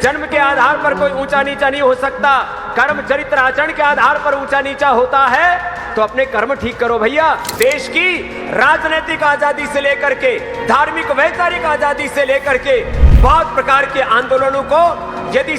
जन्म के आधार पर कोई ऊंचा नीचा नहीं हो सकता, कर्म चरित्र आचरण के आधार पर ऊंचा नीचा होता है। तो अपने कर्म ठीक करो भैया। देश की राजनीतिक आजादी से लेकर के धार्मिक वैचारिक आजादी से लेकर के बहुत प्रकार के आंदोलनों को यदि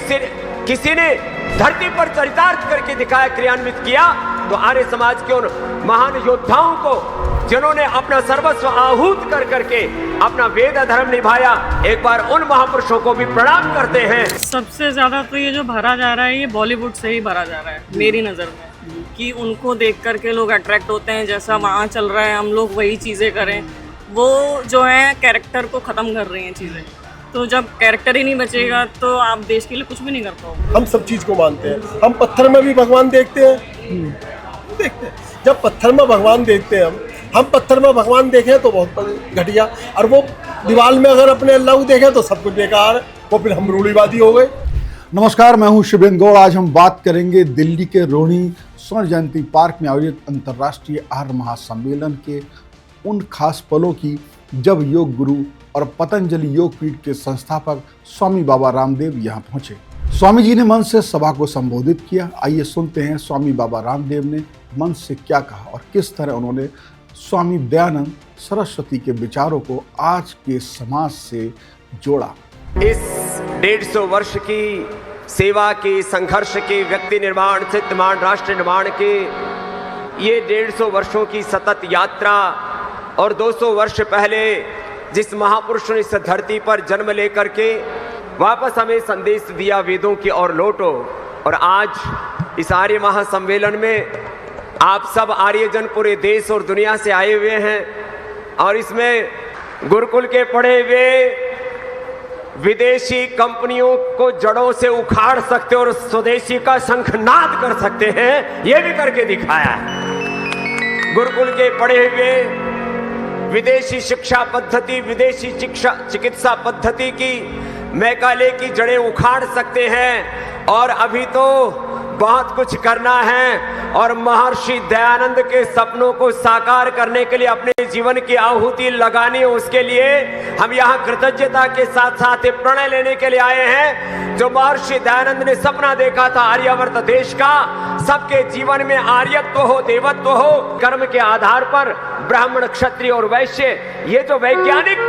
किसी ने धरती पर चरितार्थ करके दिखाया, क्रियान्वित किया, तो आर्य समाज के उन महान योद्धाओं को जिन्होंने अपना सर्वस्व आहूत कर करके अपना वेद धर्म निभाया, एक बार उन महापुरुषों को भी प्रणाम करते हैं। सबसे ज्यादा तो ये जो भरा जा रहा है, ये बॉलीवुड से ही भरा जा रहा है मेरी नज़र में, कि उनको देख करके लोग अट्रैक्ट होते हैं, जैसा वहाँ चल रहा है हम लोग वही चीज़ें करें। वो जो है कैरेक्टर को ख़त्म कर रही हैं चीज़ें। तो जब कैरेक्टर ही नहीं बचेगा तो आप देश के लिए कुछ भी नहीं कर पाओगे। हम सब चीज़ को मानते हैं, हम पत्थर में भी भगवान देखते हैं, देखते हैं। जब पत्थर में भगवान देखते हैं हम पत्थर में भगवान देखें तो बहुत घटिया, और वो दीवार में अगर अपने अल्लाह को देखें तो सब कुछ बेकार, वो फिर हम रूढ़िवादी हो गए। नमस्कार, मैं हूं शुभेंद्र गौड़। आज हम बात करेंगे दिल्ली के रोहिणी स्वर्ण जयंती पार्क में आयोजित अंतर्राष्ट्रीय आर्य महासम्मेलन के उन खास पलों की जब योग गुरु और पतंजलि योग पीठ के संस्थापक स्वामी बाबा रामदेव यहाँ पहुंचे। स्वामी जी ने मंच से सभा को संबोधित किया। आइए सुनते हैं स्वामी बाबा रामदेव ने मंच से क्या कहा और किस तरह उन्होंने स्वामी दयानंद सरस्वती के विचारों को आज के समाज से जोड़ा। इस 150 वर्ष की सेवा की, संघर्ष की, व्यक्ति निर्माण, चित्त निर्माण, राष्ट्र निर्माण के ये 150 वर्षों की सतत यात्रा, और 200 वर्ष पहले जिस महापुरुष ने इस धरती पर जन्म लेकर के वापस हमें संदेश दिया वेदों की ओर लौटो, और आज इस आर्य महासम्मेलन में आप सब आर्यजन पूरे देश और दुनिया से आए हुए हैं, और इसमें गुरुकुल के पढ़े हुए विदेशी कंपनियों को जड़ों से उखाड़ सकते और स्वदेशी का शंखनाद कर सकते हैं, ये भी करके दिखाया है। गुरुकुल के पढ़े हुए विदेशी शिक्षा पद्धति, विदेशी चिकित्सा पद्धति की मैकाले की जड़ें उखाड़ सकते हैं, और अभी तो बहुत कुछ करना है, और महर्षि दयानंद के सपनों को साकार करने के लिए अपने जीवन की आहुति लगानी है। उसके लिए हम यहाँ कृतज्ञता के साथ साथ प्रणय लेने के लिए आए हैं। जो महर्षि दयानंद ने सपना देखा था आर्यावर्त देश का, सबके जीवन में आर्यत्व हो, देवत्व हो, कर्म के आधार पर ब्राह्मण, क्षत्रिय और वैश्य, ये जो वैज्ञानिक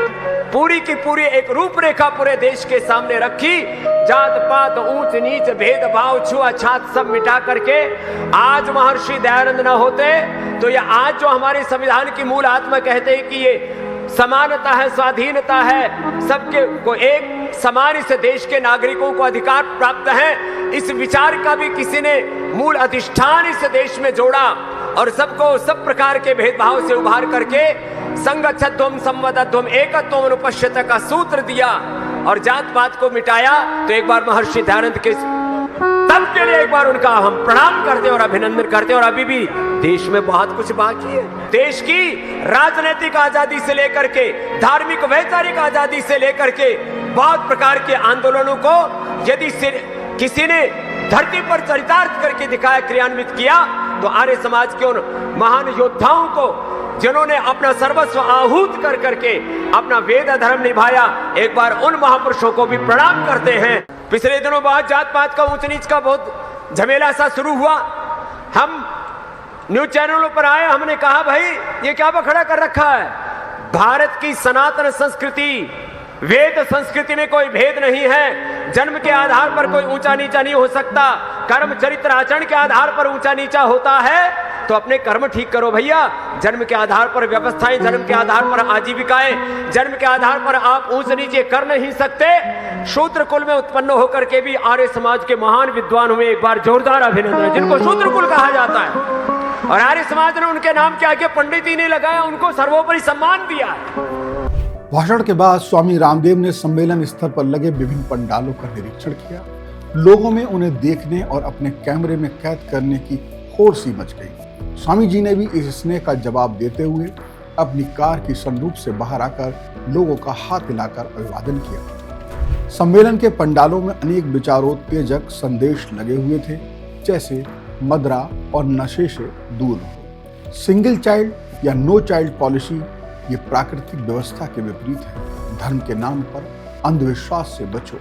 पूरी की पूरी एक रूपरेखा पूरे देश के सामने रखी, जात पात, ऊंच नीच, भेदभाव, छुआछूत सब मिटा करके, आज महर्षि दयानंद न होते तो ये आज जो हमारे संविधान की मूल आत्मा कहते हैं कि ये समानता है, स्वाधीनता है, सबके को एक समान इस देश के नागरिकों को अधिकार प्राप्त है, इस विचार का भी किसी ने मूल अधिष्ठान इस देश में जोड़ा, और सबको सब प्रकार के भेदभाव से उभार करके संगच्छध्वम संवदध्वम एकत्वम अनुपश्यत का सूत्र दिया और जात पात को मिटाया। तो एक बार महर्षि दयानंद के सबके लिए एक बार उनका हम प्रणाम करते और अभिनंदन करते। और अभी भी देश में बहुत कुछ बाकी है। देश की राजनीतिक आजादी से लेकर के धार्मिक वैचारिक आजादी से लेकर के बहुत प्रकार के आंदोलनों को यदि किसी ने धरती पर चरितार्थ करके दिखाया, क्रियान्वित किया, तो आर्य समाज के उन महान योद्धाओं को जिन्होंने अपना सर्वस्व आहूत कर करके अपना वेद धर्म निभाया, एक बार उन महापुरुषों को भी प्रणाम करते हैं। पिछले दिनों बाद जात पात का, ऊंच नीच का बहुत झमेला सा शुरू हुआ। हम न्यूज चैनलों पर आए, हमने कहा भाई ये क्या बखड़ा कर रखा है। भारत की सनातन संस्कृति, वेद संस्कृति में कोई भेद नहीं है। जन्म के आधार पर कोई ऊंचा नीचा नहीं हो सकता, कर्म चरित्र आचरण के आधार पर ऊंचा नीचा होता है। तो अपने कर्म ठीक करो भैया। जन्म के आधार पर व्यवस्थाएं, जन्म के आधार पर आजीविकाएं, जन्म के आधार पर आप ऊंच नीचे कर नहीं सकते। शूद्र कुल में उत्पन्न होकर के भी आर्य समाज के महान विद्वान हुए, एक बार जोरदार अभिनंदन, जिनको शूद्र कुल कहा जाता है। और आर्य समाज ने उनके नाम के आगे पंडित ही नहीं लगाया, उनको सर्वोपरि सम्मान दिया। भाषण के बाद स्वामी रामदेव ने सम्मेलन स्थल पर लगे विभिन्न पंडालों का निरीक्षण किया। लोगों में उन्हें देखने और अपने कैमरे में कैद करने की होड़ सी मच गई। स्वामी जी ने भी इस स्नेह का जवाब देते हुए अपनी कार की सनरूफ से बाहर आकर लोगों का हाथ हिलाकर अभिवादन किया। सम्मेलन के पंडालों में अनेक विचारोत्तेजक संदेश लगे हुए थे, जैसे मदरा और नशे से दूर रहो, सिंगल चाइल्ड या नो चाइल्ड पॉलिसी ये प्राकृतिक व्यवस्था के विपरीत है, धर्म के नाम पर अंधविश्वास से बचो,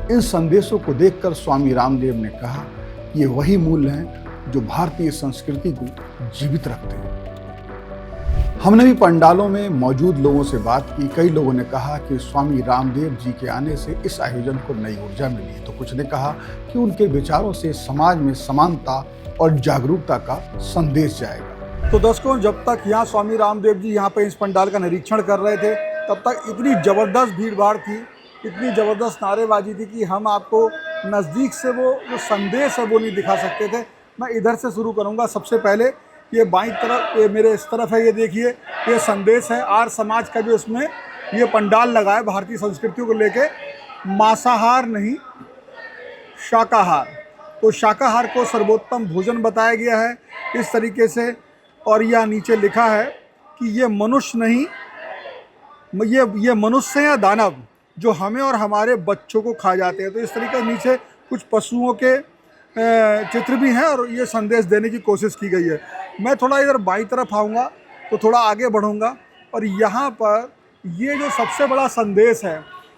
इन संदेशों को देखकर स्वामी रामदेव ने कहा कि ये वही मूल्य हैं जो भारतीय संस्कृति को जीवित रखते हैं। हमने भी पंडालों में मौजूद लोगों से बात की। कई लोगों ने कहा कि स्वामी रामदेव जी के आने से इस आयोजन को नई ऊर्जा मिली, तो कुछ ने कहा कि उनके विचारों से समाज में समानता और जागरूकता का संदेश जाएगा। तो दर्शकों, जब तक यहाँ स्वामी रामदेव जी यहाँ पे इस पंडाल का निरीक्षण कर रहे थे, तब तक इतनी ज़बरदस्त भीड़ भाड़ थी, इतनी ज़बरदस्त नारेबाजी थी कि हम आपको नज़दीक से वो जो संदेश है वो नहीं दिखा सकते थे। मैं इधर से शुरू करूँगा। सबसे पहले ये बाईं तरफ, ये मेरे इस तरफ है, ये देखिए, ये संदेश है आर्य समाज का जो इसमें ये पंडाल लगा है भारतीय संस्कृति को लेके, मांसाहार नहीं शाकाहार। तो शाकाहार को सर्वोत्तम भोजन बताया गया है इस तरीके से। और यह नीचे लिखा है कि ये मनुष्य नहीं, ये मनुष्य या दानव जो हमें और हमारे बच्चों को खा जाते हैं। तो इस तरीके से नीचे कुछ पशुओं के चित्र भी हैं और ये संदेश देने की कोशिश की गई है। मैं थोड़ा इधर बाईं तरफ आऊँगा तो थोड़ा आगे बढ़ूँगा और यहाँ पर ये जो सबसे बड़ा संदेश है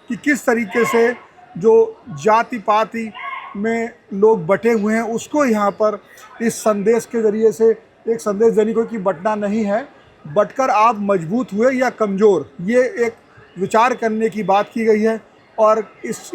कि किस तरीके से जो जाति पाति में लोग बटे हुए हैं उसको यहाँ पर इस संदेश के ज़रिए से एक संदेश देने को कि बटना नहीं है, बटकर आप मजबूत हुए या कमज़ोर, ये एक विचार करने की बात की गई है। और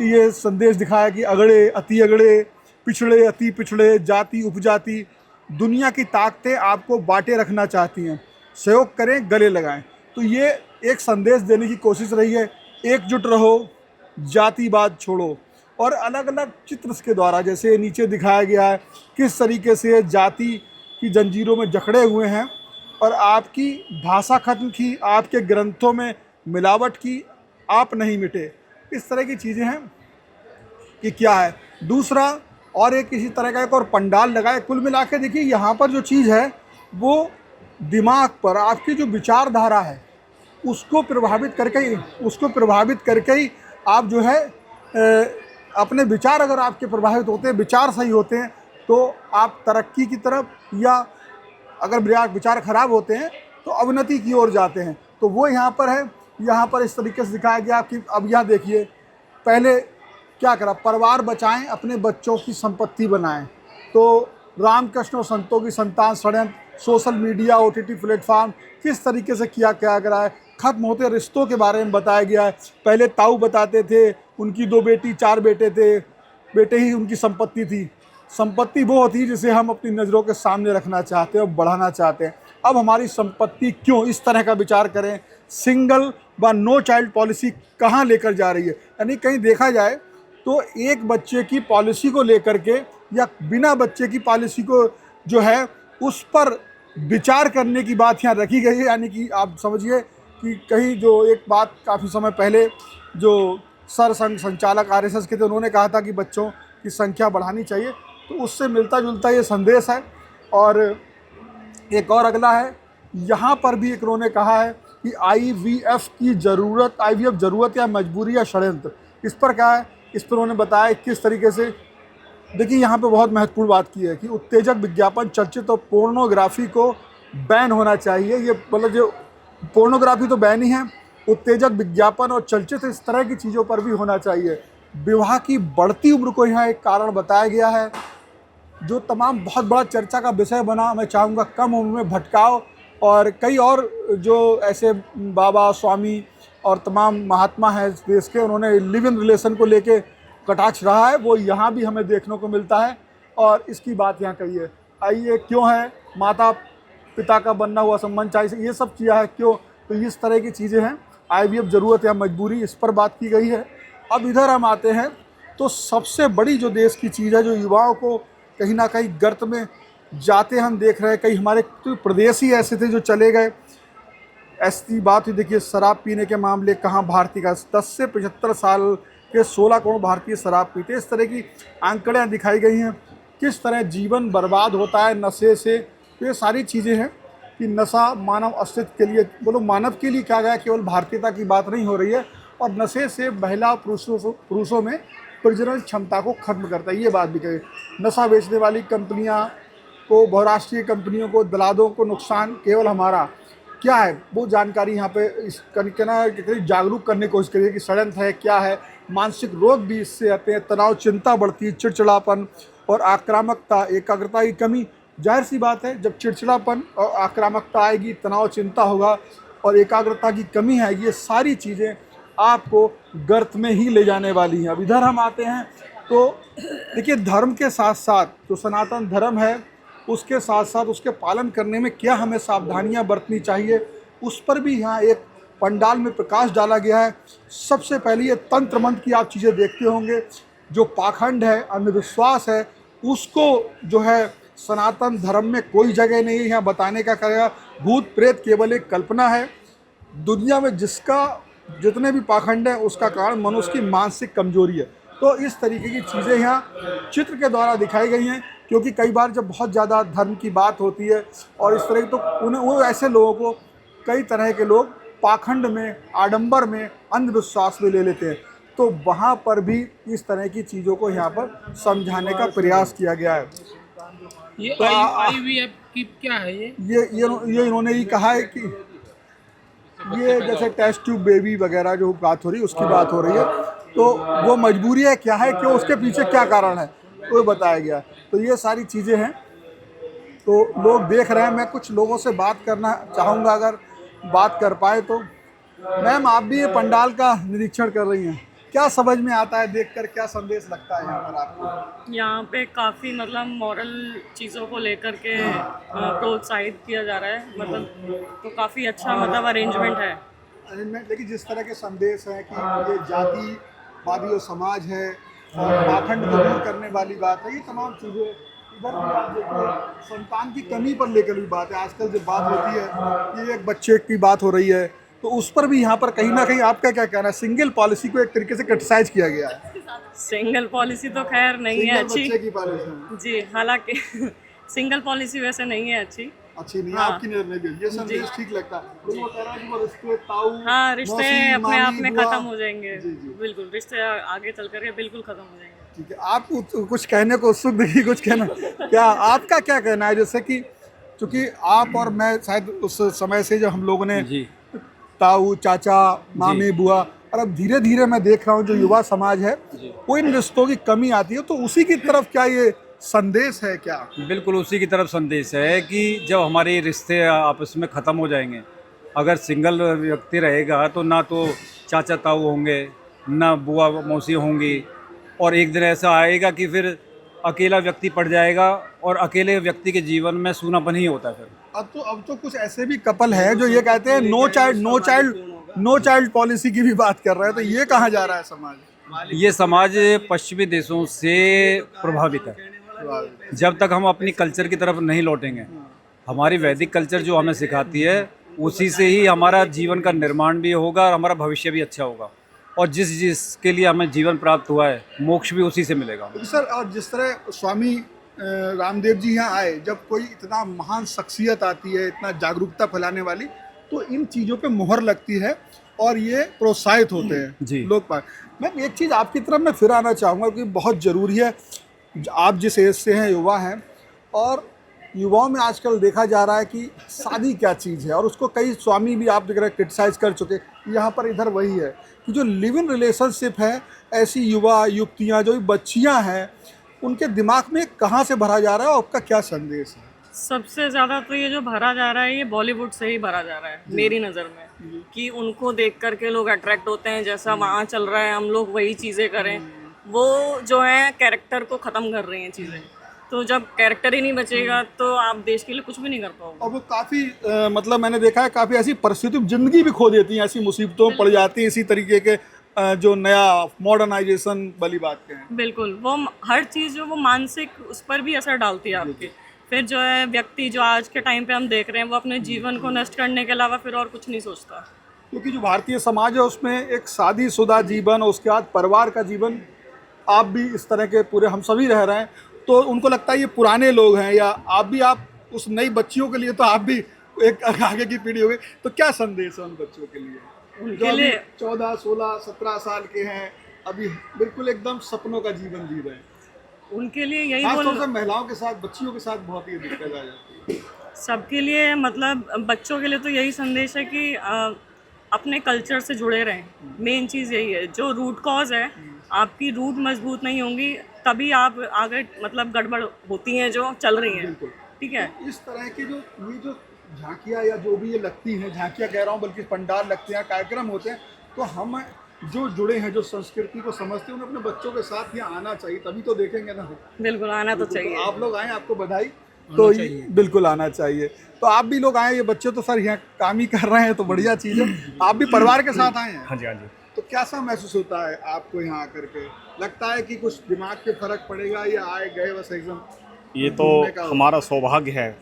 ये संदेश दिखाया कि अगड़े अगड़े, पिछड़े अति पिछड़े, जाति उपजाति, दुनिया की ताकतें आपको बांटे रखना चाहती हैं, सहयोग करें गले लगाएं। तो ये एक संदेश देने की कोशिश रही है, एकजुट रहो, जातिवाद छोड़ो। और अलग अलग चित्र के द्वारा, जैसे नीचे दिखाया गया है किस तरीके से जाति की जंजीरों में जकड़े हुए हैं और आपकी भाषा खत्म की, आपके ग्रंथों में मिलावट की, आप नहीं मिटे, इस तरह की चीज़ें हैं कि क्या है। दूसरा और एक इसी तरह का एक और पंडाल लगा है। कुल मिला के देखिए यहाँ पर जो चीज़ है वो दिमाग पर आपकी जो विचारधारा है उसको प्रभावित करके ही आप जो है अपने विचार, अगर आपके प्रभावित होते हैं, विचार सही होते हैं तो आप तरक्की की तरफ, या अगर विचार खराब होते हैं तो अवनति की ओर जाते हैं। तो वो यहाँ पर है। यहाँ पर इस तरीके से दिखाया गया कि अब यहाँ देखिए, पहले क्या करा, परिवार बचाएं, अपने बच्चों की संपत्ति बनाएं। तो रामकृष्ण और संतों की संतान षड्यंत्र, सोशल मीडिया, OTT प्लेटफॉर्म किस तरीके से किया गया है, खत्म होते रिश्तों के बारे में बताया गया है। पहले ताऊ बताते थे उनकी 2 बेटी 4 बेटे थे, बेटे ही उनकी संपत्ति थी। संपत्ति वो होती है जिसे हम अपनी नज़रों के सामने रखना चाहते हैं और बढ़ाना चाहते हैं। अब हमारी संपत्ति क्यों, इस तरह का विचार करें। सिंगल व नो चाइल्ड पॉलिसी कहाँ लेकर जा रही है, यानी कहीं देखा जाए तो एक बच्चे की पॉलिसी को लेकर के या बिना बच्चे की पॉलिसी को जो है उस पर विचार करने की बात यहाँ रखी गई है। यानी कि आप समझिए कि कहीं जो एक बात काफ़ी समय पहले जो सरसंघ संचालक RSS के थे, उन्होंने कहा था कि बच्चों की संख्या बढ़ानी चाहिए, तो उससे मिलता जुलता ये संदेश है। और एक और अगला है, यहाँ पर भी एक उन्होंने कहा है कि IVF ज़रूरत या मजबूरी या षड्यंत्र, इस पर क्या है, इस पर उन्होंने बताया किस तरीके से। देखिए यहाँ पे बहुत महत्वपूर्ण बात की है कि उत्तेजक विज्ञापन, चर्चित और पोर्नोग्राफी को बैन होना चाहिए। ये मतलब जो पोर्नोग्राफी तो बैन ही है, उत्तेजक विज्ञापन और चलचित्र इस तरह की चीज़ों पर भी होना चाहिए। विवाह की बढ़ती उम्र को यहाँ एक कारण बताया गया है जो तमाम बहुत बड़ा चर्चा का विषय बना। मैं चाहूँगा कम उम्र में भटकाव, और कई और जो ऐसे बाबा स्वामी और तमाम महात्मा हैं इस देश के, उन्होंने लिव इन रिलेशन को लेके कटाक्ष रहा है, वो यहाँ भी हमें देखने को मिलता है और इसकी बात यहाँ कही है। आइए, क्यों है माता पिता का बनना हुआ संबंध चाहिए, ये सब किया है क्यों, तो इस तरह की चीज़ें हैं। IVF ज़रूरत या मजबूरी, इस पर बात की गई है। अब इधर हम आते हैं तो सबसे बड़ी जो देश की चीज़ है, जो युवाओं को कहीं ना कहीं गर्त में जाते हम देख रहे हैं। कई हमारे तो प्रदेश ही ऐसे थे जो चले गए। ऐसी बात ही देखिए, शराब पीने के मामले कहाँ भारतीय का 10 से 75 साल के 16 करोड़ भारतीय शराब पीते, इस तरह की आंकड़े दिखाई गई हैं। किस तरह जीवन बर्बाद होता है नशे से, तो ये सारी चीज़ें हैं कि नशा मानव अस्तित्व के लिए, बोलो मानव के लिए क्या गया, केवल भारतीयता की बात नहीं हो रही है। और नशे से महिला पुरुषों में प्रजनन क्षमता को खत्म करता है, ये बात भी कही। नशा बेचने वाली कंपनियां को, बहुराष्ट्रीय कंपनियों को, दलालों को नुकसान केवल हमारा, क्या है वो जानकारी यहाँ पे इस कितनी जागरूक करने की कोशिश करिए कि षड्यंत्र है क्या है। मानसिक रोग भी इससे आते हैं, तनाव, चिंता बढ़ती है, चिड़चिड़ापन और आक्रामकता, एकाग्रता की कमी। जाहिर सी बात है, जब चिड़चिड़ापन और आक्रामकता आएगी, तनाव, चिंता होगा और एकाग्रता की कमी आएगी, ये सारी चीज़ें आपको गर्त में ही ले जाने वाली हैं। अब इधर हम आते हैं तो देखिए, धर्म के साथ साथ जो सनातन धर्म है उसके साथ साथ उसके पालन करने में क्या हमें सावधानियां बरतनी चाहिए, उस पर भी यहाँ एक पंडाल में प्रकाश डाला गया है। सबसे पहले ये तंत्र मंत्र की आप चीज़ें देखते होंगे, जो पाखंड है, अंधविश्वास है, उसको जो है सनातन धर्म में कोई जगह नहीं है। यहाँ बताने का करेगा, भूत प्रेत केवल एक कल्पना है। दुनिया में जितने भी पाखंड हैं उसका कारण मनुष्य की मानसिक कमजोरी है। तो इस तरीके की चीज़ें यहाँ चित्र के द्वारा दिखाई गई हैं, क्योंकि कई बार जब बहुत ज़्यादा धर्म की बात होती है और इस तरह की, तो उन्हें वो ऐसे लोगों को कई तरह के लोग पाखंड में, आडंबर में, अंधविश्वास में ले लेते हैं। तो वहाँ पर भी इस तरह की चीज़ों को यहाँ पर समझाने का प्रयास किया गया है। ये तो IVF की क्या है ये इन्होंने ही कहा है कि ये जैसे टेस्ट ट्यूब बेबी वगैरह जो बात हो रही है उसकी बात हो रही है, तो वो मजबूरी है क्या है, क्यों, उसके पीछे क्या कारण है, वो बताया गया। तो ये सारी चीज़ें हैं, तो लोग देख रहे हैं। मैं कुछ लोगों से बात करना चाहूँगा, अगर बात कर पाए तो। मैम, आप भी ये पंडाल का निरीक्षण कर रही हैं, क्या समझ में आता है देखकर, क्या संदेश लगता है यहाँ पर आपको? यहाँ पे काफ़ी मतलब मॉरल चीज़ों को लेकर के प्रोत्साहित किया जा रहा है, मतलब तो काफ़ी अच्छा मतलब अरेंजमेंट है। अरेंजमेंट, लेकिन जिस तरह के संदेश हैं कि ये जातिवादी जो समाज है और पाखंड को दूर करने वाली बात है, ये तमाम चीज़ें इधर भी आप देखिए, संतान की कमी पर लेकर भी बात है। आजकल जब बात होती है, ये एक बच्चे की बात हो रही है, तो उस पर भी यहाँ पर कहीं ना कहीं आपका क्या कहना है? सिंगल पॉलिसी को एक तरीके से क्रिटिसाइज किया गया है। सिंगल पॉलिसी तो खैर नहीं है अच्छी बच्चे की पॉलिसी जी, हालांकि सिंगल पॉलिसी वैसे नहीं है अच्छी नहीं, हाँ। आपकी नज़र में भी ये संदेश ठीक लगता है। वो कह रहा है कि वो रिश्ते, ताऊ, हाँ, रिश्ते मौसी, अपने आप मामी, में बुआ। खत्म हो जाएंगे। जी, जी। बिल्कुल, रिश्ते आगे चल करके बिल्कुल खत्म हो जाएंगे। ठीक है, आप कुछ कहने को उत्सुक देखिए, कुछ कहना, क्या आपका क्या कहना है? जैसे कि चूँकि आप और मैं शायद उस समय से जब हम लोगों ने ताऊ, चाचा, मामी, बुआ, और अब धीरे धीरे मैं देख रहा हूँ जो युवा समाज है वो इन रिश्तों की कमी आती है, तो उसी की तरफ क्या ये संदेश है क्या? बिल्कुल उसी की तरफ संदेश है कि जब हमारे रिश्ते आपस में ख़त्म हो जाएंगे, अगर सिंगल व्यक्ति रहेगा तो ना तो चाचा ताऊ होंगे, ना बुआ मौसी होंगी, और एक दिन ऐसा आएगा कि फिर अकेला व्यक्ति पड़ जाएगा और अकेले व्यक्ति के जीवन में सूनापन ही होता है। फिर अब तो कुछ ऐसे भी कपल हैं जो ये कहते हैं नो चाइल्ड पॉलिसी की भी बात कर रहे हैं, तो ये कहाँ जा रहा है समाज? ये समाज पश्चिमी देशों से प्रभावित है। जब तक हम अपनी कल्चर की तरफ नहीं लौटेंगे, हमारी वैदिक कल्चर जो हमें सिखाती है उसी से ही हमारा जीवन का निर्माण भी होगा और हमारा भविष्य भी अच्छा होगा, और जिसके लिए हमें जीवन प्राप्त हुआ है मोक्ष भी उसी से मिलेगा। सर, और जिस तरह स्वामी रामदेव जी यहाँ आए, जब कोई इतना महान शख्सियत आती है, इतना जागरूकता फैलाने वाली, तो इन चीज़ों पे मोहर लगती है और ये प्रोत्साहित होते हैं लोग। मैं एक चीज़ आपकी तरफ मैं फिर आना चाहूँगा कि बहुत ज़रूरी है, आप जिस एज से हैं, युवा हैं, और युवाओं में आजकल देखा जा रहा है कि शादी क्या चीज़ है, और उसको कई स्वामी भी आप देख रहे हैं क्रिटिसाइज कर चुके। यहाँ पर इधर वही है कि जो लिव इन रिलेशनशिप है, ऐसी युवा युवतियाँ जो बच्चियाँ हैं, उनके दिमाग में कहाँ से भरा जा रहा है और आपका क्या संदेश है? सबसे ज़्यादा तो ये जो भरा जा रहा है ये बॉलीवुड से ही भरा जा रहा है मेरी नज़र में, कि उनको देख करके लोग अट्रैक्ट होते हैं, जैसा वहाँ चल रहा है हम लोग वही चीज़ें करें। वो जो है कैरेक्टर को ख़त्म कर रही हैं चीज़ें, तो जब कैरेक्टर ही नहीं बचेगा तो आप देश के लिए कुछ भी नहीं कर पाओगे। और वो काफ़ी मतलब मैंने देखा है काफ़ी ऐसी परिस्थिति जिंदगी भी खो देती हैं, ऐसी मुसीबतों पड़ जाती हैं, इसी तरीके के जो नया मॉडर्नाइजेशन वाली बात कहें। बिल्कुल, वो हर चीज़ जो वो मानसिक उस पर भी असर डालती है आपके। फिर जो है व्यक्ति जो आज के टाइम पे हम देख रहे हैं वो अपने जीवन को नष्ट करने के अलावा फिर और कुछ नहीं सोचता, क्योंकि जो भारतीय समाज है उसमें एक शादीशुदा जीवन, उसके बाद परिवार का जीवन, आप भी इस तरह के पूरे हम सभी रह रहे हैं, तो उनको लगता है ये पुराने लोग हैं, या आप उस नई बच्चियों के लिए तो आप भी एक आगे की पीढ़ी हो गई, तो क्या संदेश है उन बच्चों के लिए उनके लिए 14, 16, 17 साल के हैं, अभी बिल्कुल एकदम सपनों का जीवन जी रहे हैं? उनके लिए यही खासतौर से बोल महिलाओं के साथ, बच्चियों के साथ बहुत ही दिक्कत आ जाती है। सबके लिए, मतलब बच्चों के लिए तो यही संदेश है कि अपने कल्चर से जुड़े रहें। मेन चीज़ यही है, जो रूट कॉज है, आपकी रूट मजबूत नहीं होंगी तभी आप आगे, मतलब गड़बड़ होती हैं जो चल रही हैं, ठीक है। इस तरह की ये जो झांकियाँ या जो भी ये लगती हैं, झांकियाँ कह रहा हूँ, बल्कि पंडाल लगते हैं, कार्यक्रम होते हैं, तो हम जो जुड़े हैं, जो संस्कृति को समझते हैं, उन्हें अपने बच्चों के साथ यहाँ आना चाहिए, तभी तो देखेंगे ना। बिल्कुल आना तो चाहिए। तो आप लोग आए, आपको बधाई। तो बिल्कुल आना चाहिए। तो आप भी लोग आए, ये बच्चे तो सर यहाँ काम ही कर रहे हैं, तो बढ़िया चीज़ है। आप भी परिवार के साथ आए हैं? हाँ जी, हाँ जी। तो कैसा महसूस होता है आपको यहाँ आकर के? लगता है कि कुछ दिमाग पे फर्क पड़ेगा या आए गए बस एकदम? ये तो हमारा सौभाग्य है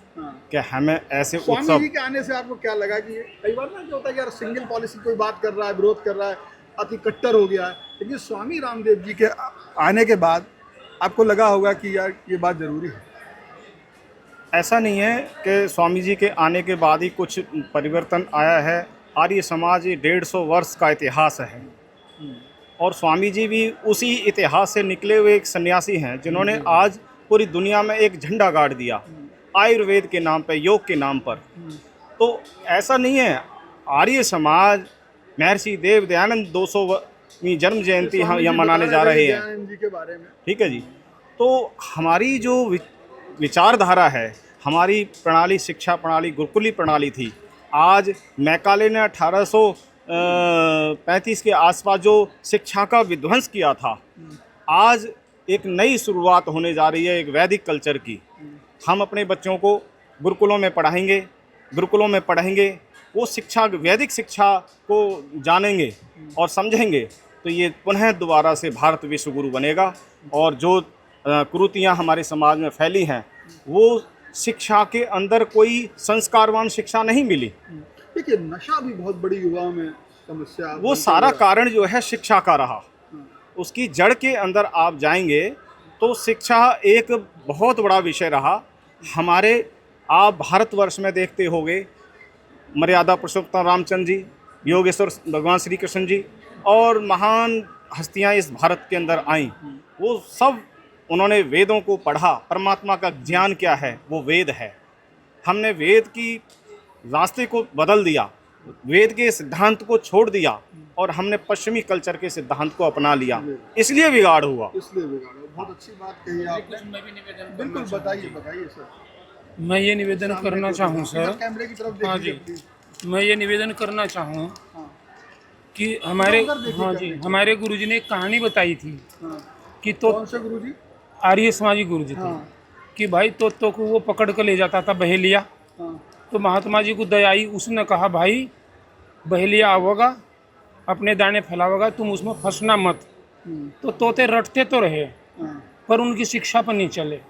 कि हमें ऐसे स्वामी उत्सव। जी के आने से आपको क्या लगा कि कई बार ना क्या होता है कि यार सिंगल पॉलिसी कोई बात कर रहा है, विरोध कर रहा है, अति कट्टर हो गया है, लेकिन स्वामी रामदेव जी के आने के बाद आपको लगा होगा कि यार ये बात जरूरी है। ऐसा नहीं है कि स्वामी जी के आने के बाद ही कुछ परिवर्तन आया है। आर्य समाज 150 वर्ष का इतिहास है और स्वामी जी भी उसी इतिहास से निकले हुए एक सन्यासी हैं जिन्होंने आज पूरी दुनिया में एक झंडा गाड़ दिया आयुर्वेद के नाम पर, योग के नाम पर। तो ऐसा नहीं है, आर्य समाज महर्षि देव दयानंद 200वीं जन्म जयंती हम यहाँ मनाने जा रहे हैं, जी के बारे में। ठीक है जी। तो हमारी जो विचारधारा है, हमारी प्रणाली, शिक्षा प्रणाली गुरुकुली प्रणाली थी। आज मैकाले ने 1835 के आसपास जो शिक्षा का विध्वंस किया था, आज एक नई शुरुआत होने जा रही है एक वैदिक कल्चर की। हम अपने बच्चों को गुरुकुलों में पढ़ाएंगे, वो शिक्षा, वैदिक शिक्षा को जानेंगे और समझेंगे, तो ये पुनः दोबारा से भारत विश्व गुरु बनेगा। और जो कुरीतियाँ हमारे समाज में फैली हैं, वो शिक्षा के अंदर कोई संस्कारवान शिक्षा नहीं मिली। देखिए नशा भी बहुत बड़ी युवाओं में समस्या, वो सारा कारण जो है शिक्षा का रहा। उसकी जड़ के अंदर आप जाएंगे तो शिक्षा एक बहुत बड़ा विषय रहा हमारे। आप भारतवर्ष में देखते होंगे, मर्यादा पुरुषोत्तम रामचंद्र जी, योगेश्वर भगवान श्री कृष्ण जी और महान हस्तियां इस भारत के अंदर आईं, वो सब उन्होंने वेदों को पढ़ा। परमात्मा का ज्ञान क्या है, वो वेद है। हमने वेद की रास्ते को बदल दिया, वेद के सिद्धांत को छोड़ दिया और हमने पश्चिमी कल्चर के सिद्धांत को अपना लिया, इसलिए बिगाड़ हुआ। बहुत अच्छी बात कही आपने। बिल्कुल बताइए सर। मैं ये निवेदन करना चाहूँ सर, कैमरे की तरफ हाँ देखिए जी, प्लीज। मैं ये निवेदन करना चाहूँ कि हमारे गुरुजी ने एक कहानी बताई थी कि तो कौन से गुरुजी? आर्य समाजी गुरुजी थे कि भाई तो को वो पकड़ कर ले जाता था बहेलिया। तो महात्मा जी को दया आई, उसने कहा भाई बहेलिया आओगा, अपने दाने फैलाओगा, तुम उसमें फंसना मत। तो तोते रटते तो रहे पर उनकी शिक्षा पर नहीं चले।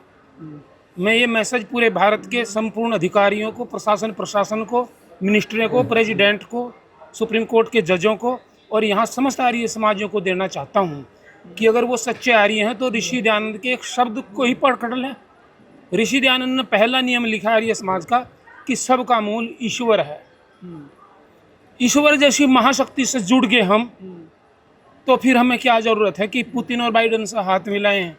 मैं ये मैसेज पूरे भारत के संपूर्ण अधिकारियों को, प्रशासन को, मिनिस्ट्री को, प्रेसिडेंट को, सुप्रीम कोर्ट के जजों को और यहाँ समस्त आर्य समाजों को देना चाहता हूँ कि अगर वो सच्चे आर्य हैं तो ऋषि दयानंद के एक शब्द को ही पकड़ लें। ऋषि दयानंद ने पहला नियम लिखा आर्य समाज का कि सबका मूल ईश्वर है। ईश्वर जैसी महाशक्ति से जुड़ गए हम, तो फिर हमें क्या ज़रूरत है कि पुतिन और बाइडेन से हाथ मिलाएं।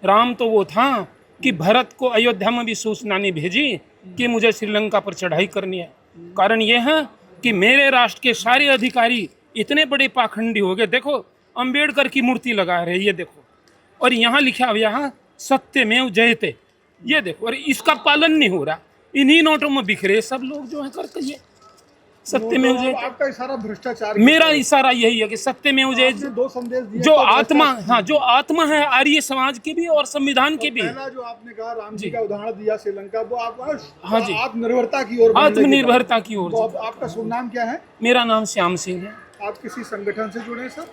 राम तो वो था कि भरत को अयोध्या में भी सूचना नहीं भेजी कि मुझे श्रीलंका पर चढ़ाई करनी है। कारण ये है कि मेरे राष्ट्र के सारे अधिकारी इतने बड़े पाखंडी हो गए। देखो अंबेडकर की मूर्ति लगा रहे, ये देखो, और यहाँ लिखा हुआ यहाँ सत्यमेव जयते, ये देखो, और इसका पालन नहीं हो रहा। इन्हीं नोटों में बिखरे सब लोग जो है करके ये सत्यमेव जयते। आपका इशारा भ्रष्टाचार, मेरा इशारा यही है कि सत्यमेव जयते। दो संदेश दिए, जो आत्मा, हाँ, जो आत्मा है आर्य समाज की भी और संविधान की भी। पहला जो आपने कहा राम जी का उदाहरण दिया श्रीलंका, वो आप हाँ जी, आत्मनिर्भरता की ओर, आत्मनिर्भरता की ओर। तो आपका शुभ नाम क्या है? मेरा नाम श्याम सिंह है। आप किसी संगठन से जुड़े हैं सर?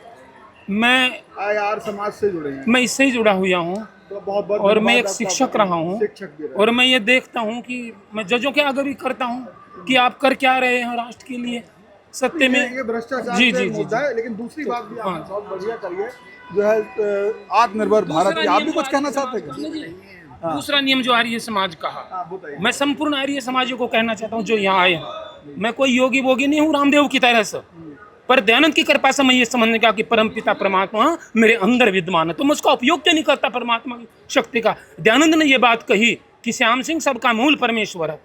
मैं आर समाज से जुड़े हैं? मैं इससे ही जुड़ा हुआ हूँ तो बहुत और मैं एक शिक्षक रहा हूँ। शिक्षक भी रहे। और मैं ये देखता हूँ कि मैं जजों के आगे भी करता हूँ कि आप कर क्या रहे हैं राष्ट्र के लिए। सत्य में ये भ्रष्टाचार जी का जी एक जी मुद्दा है, लेकिन दूसरी बात भी आपने बहुत बढ़िया करी है, जो है आत्मनिर्भर भारत की। आप भी कुछ कहना चाहते हैं? दूसरा नियम जो आर्य समाज कहा, मैं संपूर्ण आर्य समाजियों को कहना चाहता हूँ जो यहाँ आए हैं। मैं कोई योगी वोगी नहीं हूँ रामदेव की तरह से, पर दयानंद की कृपा से मैं ये समझने का कि परमपिता परमात्मा मेरे अंदर विद्यमान है, तो मैं उसका उपयोग क्यों नहीं करता परमात्मा की शक्ति का। दयानंद ने ये बात कही कि श्याम सिंह सबका मूल परमेश्वर है,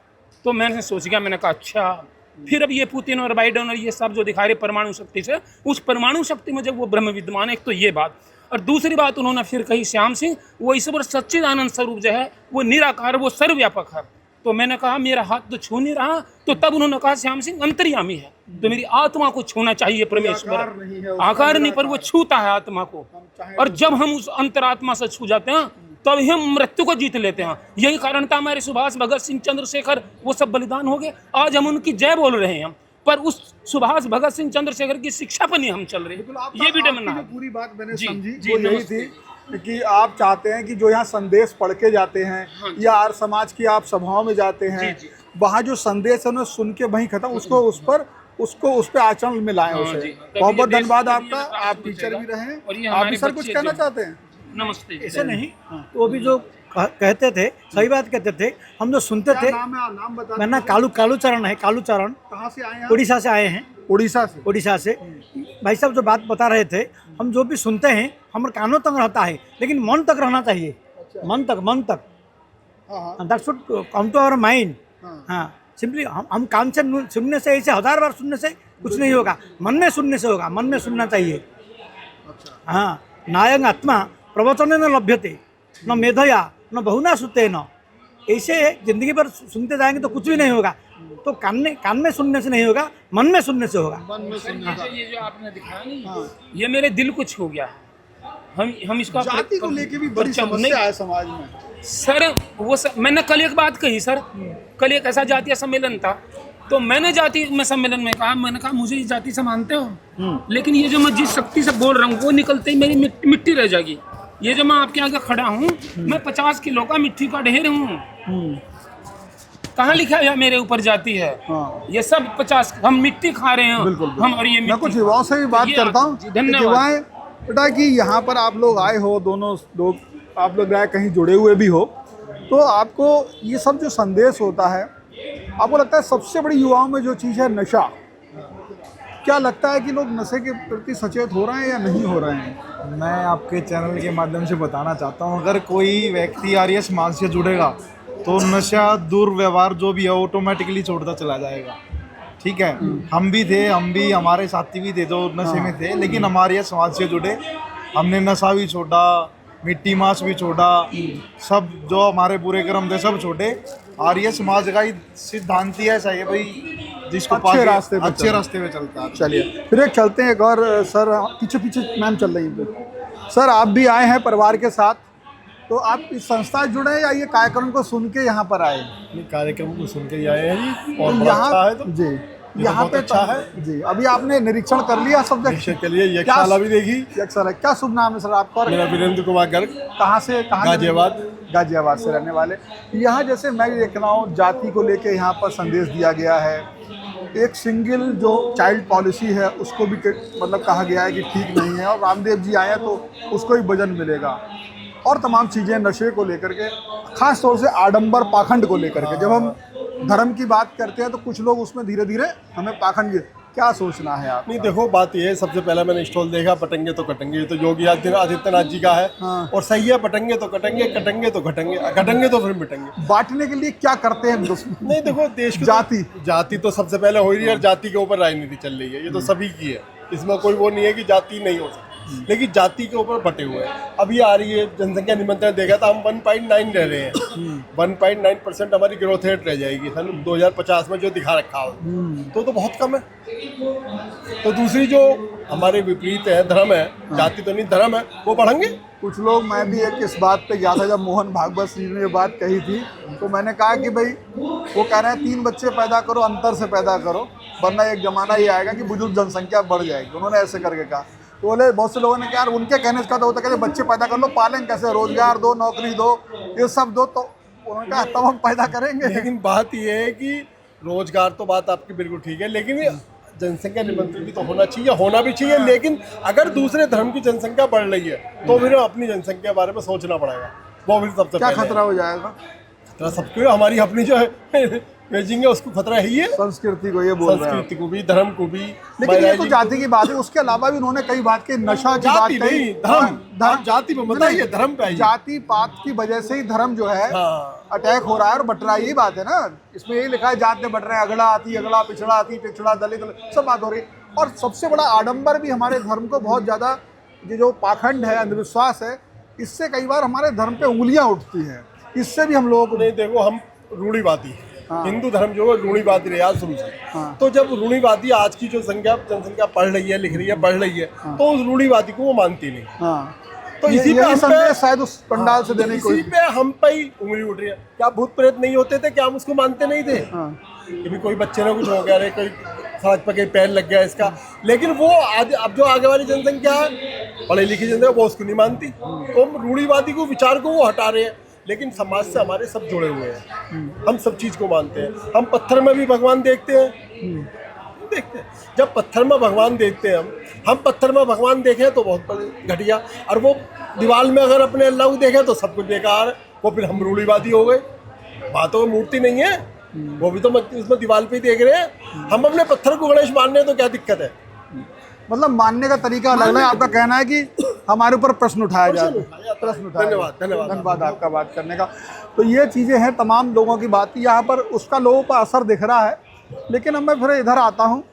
तो मैंने सोच गया, मैंने कहा अच्छा। फिर अब ये पुतिन और बाइडेन और ये सब जो दिखा रहे परमाणु शक्ति से, उस परमाणु शक्ति में जब वो ब्रह्म विद्यमान है, एक तो ये बात, और दूसरी बात उन्होंने फिर कही श्याम सिंह वो ईश्वर सच्चिदानंद स्वरूप जो है वो निराकार, वो सर्वव्यापक है। तो मैंने कहा मेरा हाथ तो छू नहीं रहा, तो तब उन्होंने कहा श्याम सिंह अंतर्यामी है, तो मेरी आत्मा को छूना चाहिए परमेश्वर। आकार नहीं, पर वो छूता है आत्मा को, और जब हम उस अंतरात्मा से छू जाते हैं तब हम मृत्यु को जीत लेते हैं। यही कारण था हमारे सुभाष भगत सिंह चंद्रशेखर वो सब बलिदान हो गए, आज हम उनकी जय बोल रहे हैं, पर उस सुभाष भगत सिंह चंद्रशेखर की शिक्षा पर नहीं हम चल रहे। ये भी डमना पूरी बात मैंने जी, समझी, जी, वो यही थी कि आप चाहते हैं कि जो यहाँ संदेश पढ़ के जाते हैं या आर्य समाज की आप सभाओं में जाते हैं, वहाँ जो संदेश है उन्हें सुन के वहीं खत्म, उसको उस पर आचरण में लाएं उसे। बहुत बहुत धन्यवाद आपका, आप टीचर भी रहे। आप भी सर कुछ कहना चाहते हैं? नमस्ते। ऐसे नहीं, वो भी जो कहते थे सही बात कहते थे, हम जो सुनते थे। नाम बता। मेरा नाम कालूचरण है। कालूचरण कहाँ से आए हैं? उड़ीसा से आए हैं। उड़ीसा से। भाई साहब जो बात बता रहे थे, हम जो भी सुनते हैं हमारे कानों तक रहता है, लेकिन मन तक रहना चाहिए। मन तक that should come to our mind. हाँ, सिंपली हम कान से सुनने से, ऐसे 1000 बार सुनने से कुछ नहीं होगा, मन में सुनने से होगा। मन में सुनना चाहिए। हाँ, नायंग आत्मा प्रवचन न लभ्यते न मेधया न बहुना सुते न। ऐसे जिंदगी भर सुनते जाएंगे तो कुछ भी नहीं होगा। तो कान में सुनने से नहीं होगा, मन में सुनने से होगा। ये जो आपने दिखाया नहीं, ये मेरे दिल को छू गया। हम इसका जाति को लेके भी बड़ी समस्या है समाज में सर। वो मैंने कल एक बात कही सर, कल एक ऐसा जातीय सम्मेलन था, तो मैंने जाति में सम्मेलन में कहा, मैंने कहा मुझे इस जाति से मानते हो, लेकिन ये जो मैं जिस शक्ति से बोल रहा हूँ वो निकलते ही मेरी मिट्टी रह जाएगी। ये जो मैं आपके आगे खड़ा हूँ, मैं 50 किलो का मिट्टी का ढेर हूँ। कहाँ लिखा है मेरे ऊपर जाति है? ये सब 50, हम मिट्टी खा रहे हैं। बिल्कुल। हम, और ये मैं कुछ युवाओं से भी बात करता हूँ। युवाएं बेटा कि यहाँ पर आप लोग आए हो, दोनों लोग आप लोग कहीं जुड़े हुए भी हो, तो आपको ये सब जो संदेश होता है, आपको लगता है सबसे बड़ी युवाओं में जो चीज़ है नशा, क्या लगता है कि लोग नशे के प्रति सचेत हो रहे हैं या नहीं हो रहे हैं? मैं आपके चैनल के माध्यम से बताना चाहता हूँ, अगर कोई व्यक्ति आर्य समाज से जुड़ेगा तो नशा दुर्व्यवहार जो भी है ऑटोमेटिकली छोड़ता चला जाएगा। ठीक है, हम भी थे, हमारे साथी भी थे जो नशे में थे, लेकिन हमारे समाज से जुड़े, हमने नशा भी छोड़ा, मिट्टी मांस भी छोड़ा, सब जो हमारे बुरे कर्म थे सब छोड़े। आर्य समाज का ही सिद्धांत ही ऐसा है भाई, जिसको अच्छे रास्ते पे चलता है। चलिए फिर एक चलते हैं एक और। सर पीछे मैम चल रही है। सर आप भी आए हैं परिवार के साथ, तो आप इस संस्था जुड़े हैं या ये कार्यक्रम को सुन के यहाँ पर आए? कार्यक्रम को सुन के ही आए हैं जी, और तो यहाँ अच्छा है। तो जी यहाँ पे अच्छा है जी। अभी आपने निरीक्षण कर लिया सब जगह के लिए? यक्षशाला भी देखी। यक्षशाला, क्या शुभ नाम है सर आपका? मेरा वीरेंद्र कुमार गर्ग। कहाँ से? गाजियाबाद से रहने वाले। यहाँ जैसे मैं देख रहा हूँ जाति को लेके यहाँ पर संदेश दिया गया है, एक सिंगल जो चाइल्ड पॉलिसी है उसको भी मतलब कहा गया है कि ठीक नहीं है, और रामदेव जी आए तो उसको ही वजन मिलेगा, और तमाम चीज़ें नशे को लेकर के, खास तौर से आडंबर पाखंड को लेकर के। जब हम धर्म की बात करते हैं तो कुछ लोग उसमें धीरे धीरे हमें पाखंड, क्या सोचना है आप? नहीं देखो, बात ये है, सबसे पहले मैंने स्टॉल देखा, पटेंगे तो कटेंगे, ये तो योगी आदित्यनाथ जी का है। हाँ। और सही है, पटेंगे तो कटेंगे, कटेंगे तो घटेंगे, घटेंगे तो फिर मिटेंगे। बांटने के लिए क्या करते हैं? नहीं देखो, देश की जाति तो सबसे पहले हो रही है, और जाति के ऊपर राजनीति चल रही है, ये तो सभी की है, इसमें कोई वो नहीं है कि जाति नहीं हो सकती, लेकिन जाति के ऊपर बटे हुए हैं। अभी आ रही है जनसंख्या निमंत्रण देखा था, हम 1.9 रह रहे हैं। 1.9% हमारी ग्रोथ रेट रह जाएगी सन 2050 में, जो दिखा रखा हो तो बहुत कम है। तो दूसरी जो हमारे विपरीत है, धर्म है, जाति तो नहीं धर्म है, वो बढ़ेंगे कुछ लोग। मैं भी एक इस बात पे गया था जब मोहन भागवत श्री ने ये बात कही थी, तो मैंने कहा कि भाई वो कह रहे हैं 3 बच्चे पैदा करो, अंतर से पैदा करो, वरना एक जमाना ये आएगा कि बुजुर्ग जनसंख्या बढ़ जाएगी। उन्होंने ऐसे करके कहा। तो बोले बहुत से लोगों ने कहा यार उनके कहने का तो होता है कि बच्चे पैदा कर लो, पालें कैसे, रोजगार दो, नौकरी दो, ये सब दो, तो उन्होंने कहा तब हम पैदा करेंगे। लेकिन बात ये है कि रोजगार तो बात आपकी बिल्कुल ठीक है, लेकिन जनसंख्या निमंत्रण भी तो होना चाहिए, होना भी चाहिए। लेकिन अगर दूसरे धर्म की जनसंख्या बढ़ रही है तो फिर अपनी जनसंख्या के बारे में सोचना पड़ेगा। वो भी सबसे क्या खतरा हो जाएगा? खतरा सबको, हमारी अपनी जो है भेजेंगे उसको खतरा है ही है, संस्कृति को ये बोल रहे हैं आप। संस्कृति को भी, धर्म को भी। लेकिन ये तो जाति की बात है, उसके अलावा भी उन्होंने कई बात की, नशा की बात जाति कही, नहीं, धर्म जाति पे मत आइए, धर्म पे आइए। जाति पात की वजह से ही धर्म जो है हाँ। अटैक हो रहा है और बट रहा है, यही बात है ना। इसमें यही लिखा है जात में बट रहे हैं, अगड़ा आती अगड़ा, पिछड़ा आती पिछड़ा, दलित सब बात हो रही। और सबसे बड़ा आडंबर भी हमारे धर्म को बहुत ज्यादा, ये जो पाखंड है, अंधविश्वास है, इससे कई बार हमारे धर्म पे उंगलियां उठती हैं। इससे भी हम लोगों को नहीं, देखो हम रूढ़िवादी हैं। हाँ। हिंदू धर्म जो है रूढ़िवादी रहा शुरू से। हाँ। तो जब रूढ़िवादी आज की जो जनसंख्या पढ़ रही है, लिख रही है, पढ़ रही है, तो उस रूढ़िवादी को वो मानती नहीं। हाँ। तो इसी पे यही हम संदेश शायद उस पंडाल से देने इसी पे हम पे ही उंगली उठ रही है। क्या भूत प्रेत नहीं होते थे? क्या हम उसको मानते नहीं थे? कभी कोई बच्चे ने कुछ हो गया, अरे कोई सड़क पर कहीं पैर लग गया इसका, लेकिन वो अब जो आगे वाली जनसंख्या है, पढ़ी लिखी जनसंख्या, वो उसको नहीं मानती। तो हम रूढ़िवादी को, विचार को वो हटा रहे हैं, लेकिन समाज से हमारे सब जुड़े हुए हैं। हम सब चीज़ को मानते हैं। हम पत्थर में भी भगवान देखते हैं, देखते हैं। जब पत्थर में भगवान देखते हैं, हम पत्थर में भगवान देखें तो बहुत घटिया, और वो दीवार में अगर अपने अल्लाह को देखें तो सब कुछ बेकार है। वो फिर हम रूढ़िवादी हो गए। बातों में मूर्ति नहीं है, वो भी तो उसमें दीवार पे ही देख रहे हैं। हम अपने पत्थर को गणेश मानने हैं तो क्या दिक्कत है? मतलब मानने का तरीका अलग है। आपका कहना है कि हमारे ऊपर प्रश्न उठाया जाए, प्रश्न उठाया। धन्यवाद, धन्यवाद, धन्यवाद आपका बात करने का। तो ये चीज़ें हैं, तमाम लोगों की बात यहाँ पर, उसका लोगों पर असर दिख रहा है। लेकिन अब मैं फिर इधर आता हूँ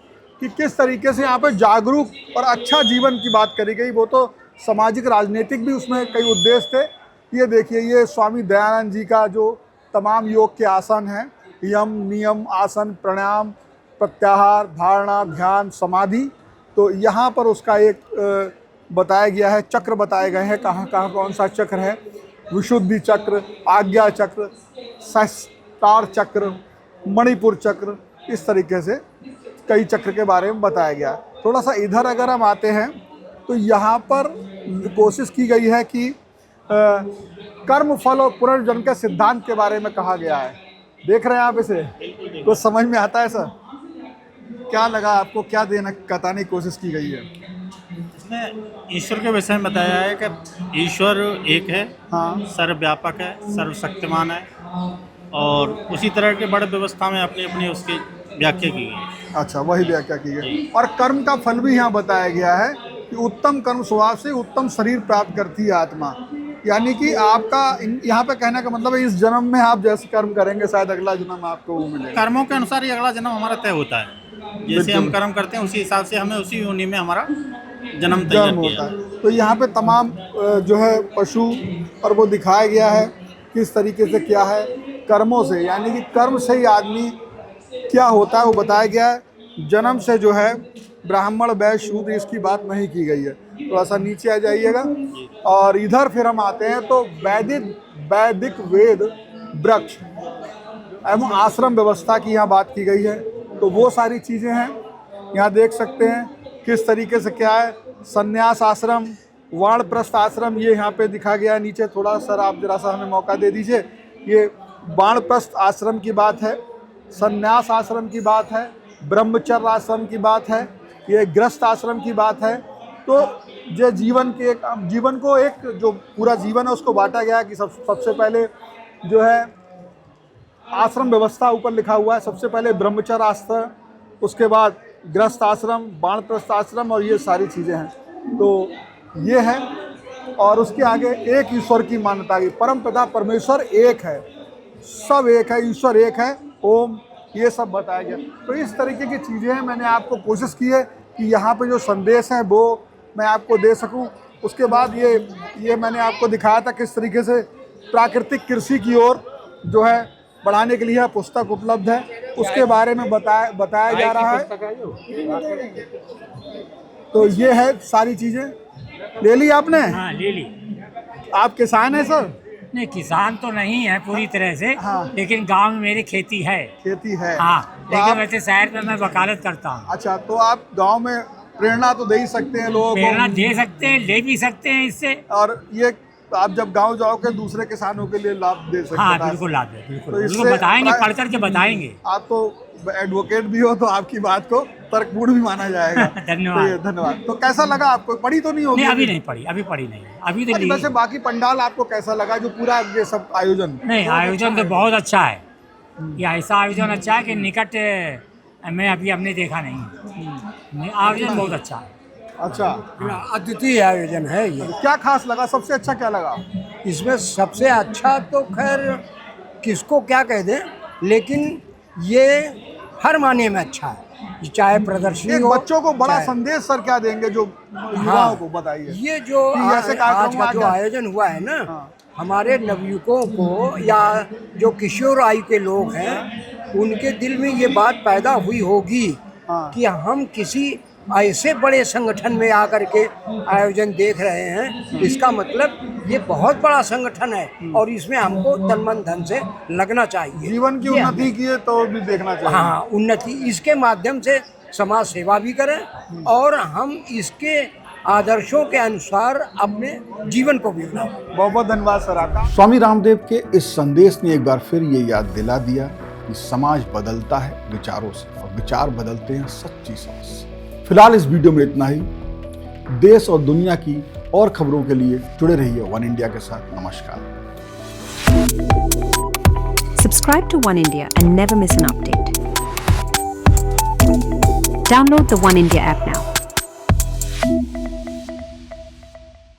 कि किस तरीके से यहाँ पे जागरूक और अच्छा जीवन की बात करी गई। वो तो सामाजिक राजनीतिक भी उसमें कई उद्देश्य थे। ये देखिए, ये स्वामी दयानंद जी का जो तमाम योग के आसन हैं, यम, नियम, आसन, प्राणायाम, प्रत्याहार, धारणा, ध्यान, समाधि, तो यहाँ पर उसका एक बताया गया है, चक्र बताए गए हैं, कहाँ कहाँ कौन सा चक्र है, विशुद्धि चक्र, आज्ञा चक्र, सहस्त्रार चक्र, मणिपुर चक्र, इस तरीके से कई चक्र के बारे में बताया गया। थोड़ा सा इधर अगर हम आते हैं तो यहाँ पर कोशिश की गई है कि कर्म फल और पुनर्जन्म के सिद्धांत के बारे में कहा गया है। देख रहे हैं आप इसे, कुछ समझ में आता है सर? क्या लगा आपको, क्या देना बताने की कोशिश की गई है? इसमें ईश्वर के विषय में बताया है कि ईश्वर एक है, हाँ, सर्वव्यापक है, सर्वशक्तिमान है, और उसी तरह के बड़े व्यवस्था में अपनी अपनी उसकी व्याख्या की गई। अच्छा, वही व्याख्या की गई। और कर्म का फल भी यहाँ बताया गया है कि उत्तम कर्म स्वभाव से उत्तम शरीर प्राप्त करती है आत्मा। यानी कि आपका यहाँ पे कहने का मतलब है, इस जन्म में आप जैसे कर्म करेंगे शायद अगला जन्म आपको वो मिलेगा। कर्मों के अनुसार ही अगला जन्म हमारा तय होता है। जैसे हम कर्म करते हैं उसी हिसाब से हमें उसी योनि में हमारा जन्म तैयार होता है। तो यहाँ पे तमाम जो है पशु और वो दिखाया गया है किस तरीके से क्या है कर्मों से, यानी कि कर्म से ही आदमी क्या होता है वो बताया गया है। जन्म से जो है ब्राह्मण वैश्य शूद्र इसकी बात नहीं की गई है। थोड़ा सा नीचे आ जाइएगा और इधर फिर हम आते हैं तो वैदिक वेद वृक्ष एवं आश्रम व्यवस्था की यहाँ बात की गई है। तो वो सारी चीज़ें हैं, यहाँ देख सकते हैं किस तरीके से क्या है। संन्यास आश्रम, वाणप्रस्थ आश्रम, ये यहाँ पे दिखा गया है। नीचे थोड़ा सर आप जरा सा हमें मौका दे दीजिए। ये वाणप्रस्थ आश्रम की बात है, संन्यास आश्रम की बात है, ब्रह्मचर्य आश्रम की बात है, ये गृहस्थ आश्रम की बात है। तो ये जीवन को एक जो पूरा जीवन है उसको बांटा गया कि सबसे पहले जो है आश्रम व्यवस्था ऊपर लिखा हुआ है। सबसे पहले ब्रह्मचर्य आश्रम, उसके बाद गृहस्थ आश्रम, वानप्रस्थ आश्रम, और ये सारी चीज़ें हैं। तो ये है, और उसके आगे एक ईश्वर की मान्यता की, परम पिता परमेश्वर एक है, सब एक है, ईश्वर एक है, ओम, ये सब बताया गया। तो इस तरीके की चीज़ें हैं। मैंने आपको कोशिश की है कि यहाँ पे जो संदेश हैं वो मैं आपको दे सकूँ। उसके बाद ये मैंने आपको दिखाया था किस तरीके से प्राकृतिक कृषि की ओर जो है बढ़ाने के लिए पुस्तक उपलब्ध है, उसके बारे में बताया जा रहा है। तो ये है सारी चीज़ें। ले ली आपने? हाँ, ले ली। आप किसान हैं सर? नहीं, किसान तो नहीं है पूरी तरह से, हाँ। लेकिन गांव में मेरी खेती है। खेती है, हाँ, तो लेकिन आप, वैसे शहर में मैं वकालत करता हूँ। अच्छा, तो आप गांव में प्रेरणा तो दे ही सकते हैं लोगों को। प्रेरणा दे सकते हैं, ले भी सकते हैं इससे। और ये आप जब गांव जाओगे दूसरे किसानों के लिए लाभ दे सकते हैं। हाँ, बिल्कुल लाभ है, बिल्कुल। तो उनको बताएंगे, पढ़ करके बताएंगे। आप तो एडवोकेट भी हो तो आपकी बात को तर्कपूर्ण भी माना जाएगा। धन्यवाद। तो धन्यवाद। तो कैसा लगा आपको? पढ़ी तो नहीं होगी? नहीं, अभी नहीं पढ़ी, अभी पढ़ी नहीं है, अभी तो वैसे बाकी पंडाल आपको कैसा लगा, जो पूरा ये सब आयोजन? नहीं, आयोजन तो बहुत अच्छा है, ये ऐसा आयोजन अच्छा है कि निकट में अभी हमने देखा नहीं। आयोजन बहुत अच्छा है। अच्छा, अद्वितीय आयोजन है ये। क्या खास लगा, सबसे अच्छा क्या लगा? इसमें सबसे अच्छा तो खैर किसको क्या कह दें, लेकिन ये हर मायने में अच्छा है। चाहे प्रदर्शनी एक हो, बच्चों को बड़ा चाहे- संदेश सर क्या देंगे जो युवाओं को, बताइए। ये जो कि ऐसे आज का जो आगे- आयोजन हुआ है ना, हमारे नवयुवकों को या जो किशोर आयु के लोग हैं उनके दिल में ये बात पैदा हुई होगी कि हम किसी ऐसे बड़े संगठन में आकर के आयोजन देख रहे हैं, इसका मतलब ये बहुत बड़ा संगठन है और इसमें हमको तन मन धन से लगना चाहिए। जीवन की उन्नति की तो भी देखना चाहिए। हाँ, उन्नति, इसके माध्यम से समाज सेवा भी करें और हम इसके आदर्शों के अनुसार अपने जीवन को भी बनाएं। बहुत बहुत धन्यवाद सर आपका। स्वामी रामदेव के इस संदेश ने एक बार फिर ये याद दिला दिया कि समाज बदलता है विचारों से और विचार बदलते हैं सच्ची समझ से। फिलहाल इस वीडियो में इतना ही। देश और दुनिया की और खबरों के लिए जुड़े रहिए वन इंडिया के साथ। नमस्कार। Subscribe to One India and never miss an update. Download the One India app now.